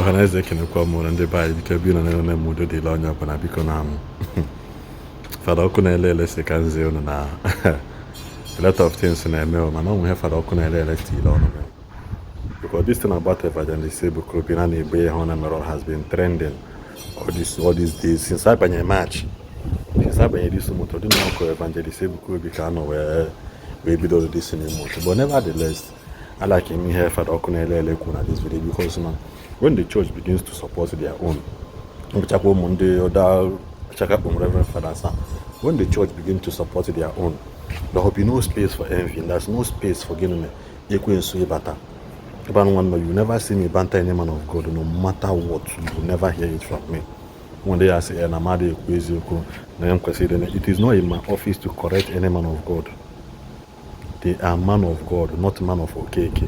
Ohaneze kenekwa mụrụ ndị be anyị bike bi na nene mmudo dịla onye ọbụla biko na amụ Fada Okunerere si ka nze unu na a lot of things na-eme mana onwe ihe Fada Okunerere stile ọnụ because this thing about Evangelist Ebuka Obi na Igbo ihe ọ na-emere has been trending all these days since abanye March since abanye this month ọ dị na ọkụ Evangelist Ebuka Obi ka anọ wee bido this month but nevertheless I like him here Fada Okunerere kwu na this video because when the church begins to support their own, when the church begins to support their own, there will be no space for envy. There's no space for getting you never see me banter any man of God, no matter what. You will never hear it from me. One day I say, it is not in my office to correct any man of God. They are man of God, not man of Okeke,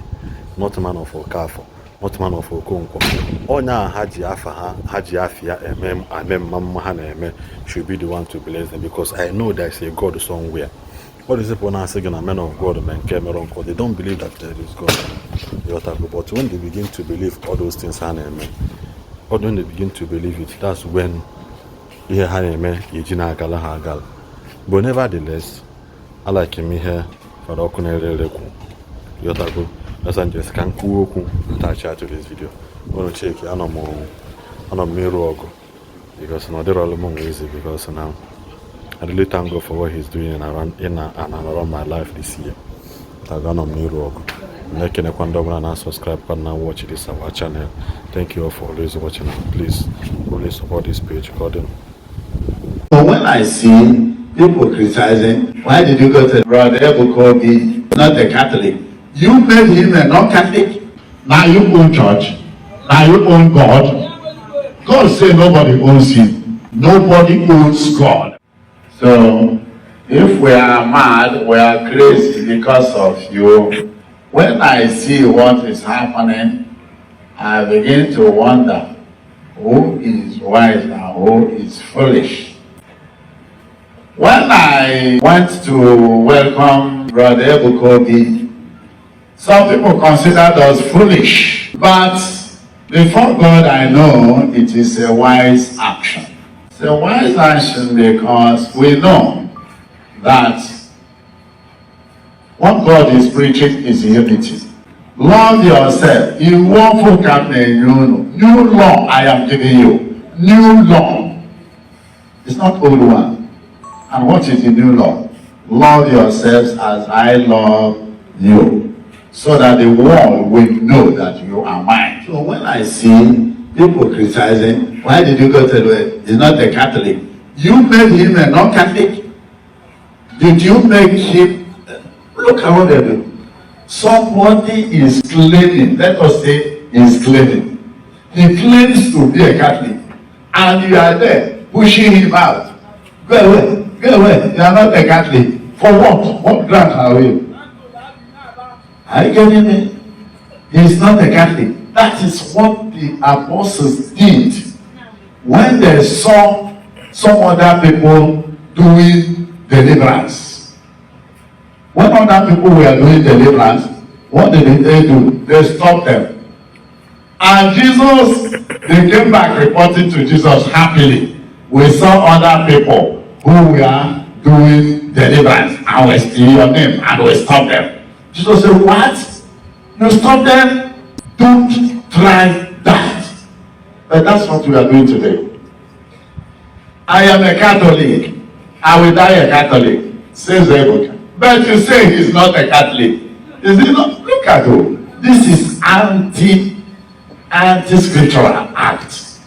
not man of Okafo. Not man of Okonkwo. Onya Haji Afia should be the one to bless them because I know there's a God somewhere. What is it when I say a man of God, man, they don't believe that there is God. But when they begin to believe all those things, or when they begin to believe it, that's when but nevertheless, I like him here for the Okunerere. That's just can attach to this video. I'm going to check I'm because they're all easy because now I really thank God for what He's doing in and around my life this year. I'm subscribe and watch this our channel. Thank you all for always watching and please support this page. Gordon. So when I see people criticizing, why did you go to Brother Ebuka Obi, not a Catholic? You made him a non-Catholic. Now you own church. Now you own God. God said nobody owns him. Nobody owns God. So if we are mad, we are crazy because of you. When I see what is happening, I begin to wonder who is wise and who is foolish. When I went to welcome Brother Ebuka Obi, some people consider us foolish, but before God I know it is a wise action. It's a wise action because we know that what God is preaching is unity. Love yourself. New law I am giving you. New law. It's not old one. And what is the new law? Love yourselves as I love you. So that the world will know that you are mine. So when I see people criticizing, why did you go to the he's not a Catholic? You made him a non-Catholic? Did you make him? Look at what they do. Somebody is claiming, let us say is claiming. He claims to be a Catholic. And you are there pushing him out. Go away, go away. You are not a Catholic. For what? What ground are you? Are you getting me? He is not a Catholic. That is what the apostles did when they saw some other people doing deliverance. When other people were doing deliverance, what did they do? They stopped them. And Jesus, they came back reporting to Jesus happily. We saw other people who were doing deliverance and we steal your name and we stopped them. Jesus said, what? You stop them? Don't try that. But that's what we are doing today. I am a Catholic. I will die a Catholic, says Ebuka. But you say he's not a Catholic. Is he not? Look at you. This is anti-scriptural act.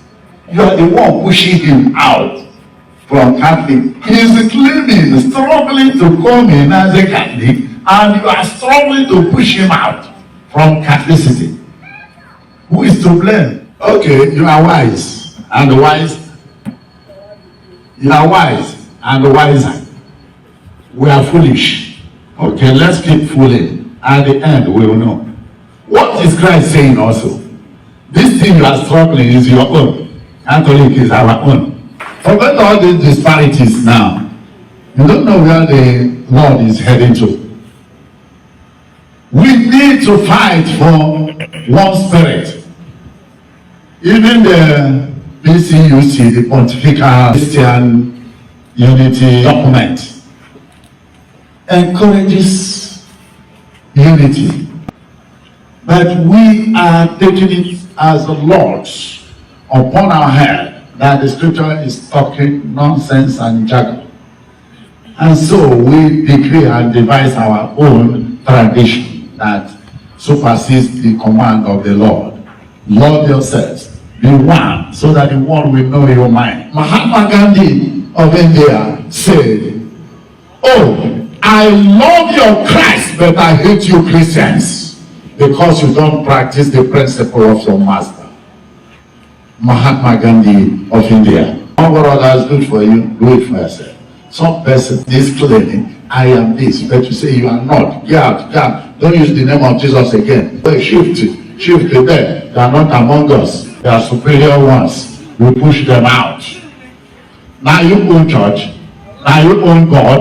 You are the one pushing him out from Catholic. He is claiming, struggling to come in as a Catholic, and you are struggling to push him out from Catholicity. Who is to blame? Okay, you are wise and wise. You are wise and wiser. We are foolish. Okay, let's keep fooling. At the end, we will know. What is Christ saying also? This thing you are struggling is your own. Catholic is our own. Forget all these disparities now. You don't know where the Lord is heading to. We need to fight for one spirit. Even the PCUC, the Pontifical Christian Unity document, encourages unity. But we are taking it as a lot upon our head that the scripture is talking nonsense and jargon. And so we decree and devise our own tradition that supersedes the command of the Lord. Love yourselves. Be one, so that the world will know your mind. Mahatma Gandhi of India said, "Oh, I love your Christ, but I hate you Christians, because you don't practice the principle of your master." Mahatma Gandhi of India. What others good for you, do it for yourself. Some person is claiming, "I am this," but you say you are not. Get out, get out. Don't use the name of Jesus again. But shift to them. They are not among us. They are superior ones. We push them out. Now you own church. Now you own God.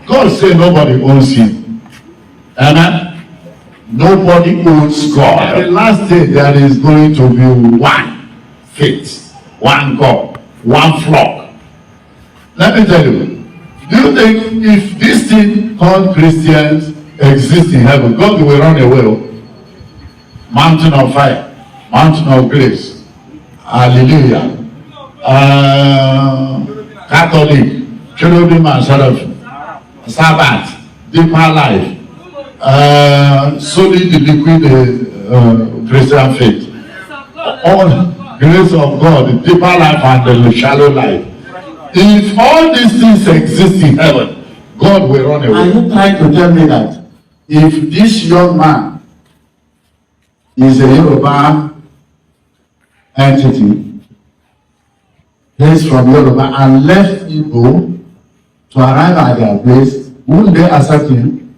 God said nobody owns him. Amen? Nobody owns God. At the last day there is going to be one faith, one God, one flock. Let me tell you, do you think if this thing called Christians exists in heaven, God will run away? Mountain of fire, mountain of grace, hallelujah. Catholic, cherubim and seraphim, Sabbath, deeper life, solid liquid Christian faith, all grace of God, deeper life and the shallow life. If all these things exist in heaven, God will run away. Are you trying to tell me that if this young man is a Yoruba entity, he's from Yoruba and left Igbo to arrive at their place, wouldn't they accept him?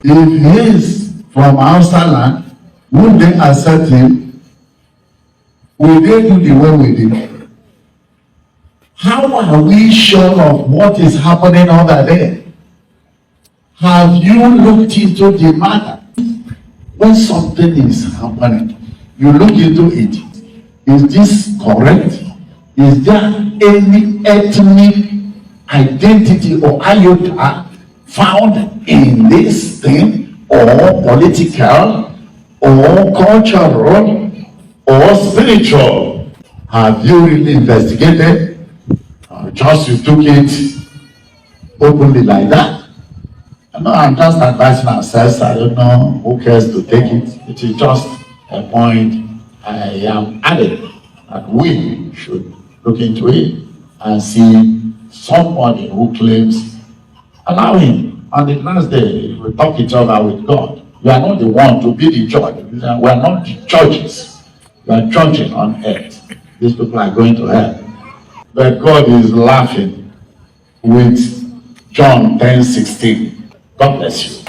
If he is from outside land, wouldn't they accept him? Will they do the way we did? How are we sure of what is happening over there? Have you looked into the matter? When something is happening, you look into it. Is this correct? Is there any ethnic identity or iota found in this thing, or political, or cultural, or spiritual? Have you really investigated? Just you took it openly like that? No, I'm just advising ourselves. I don't know who cares to take it. It is just a point I am adding that we should look into it and see somebody who claims, allow him. On the last day, we talk each other with God. You are not the one to be the judge. We are not the judges. We are judging on earth. These people are going to hell. But God is laughing with John 10:16. God bless you.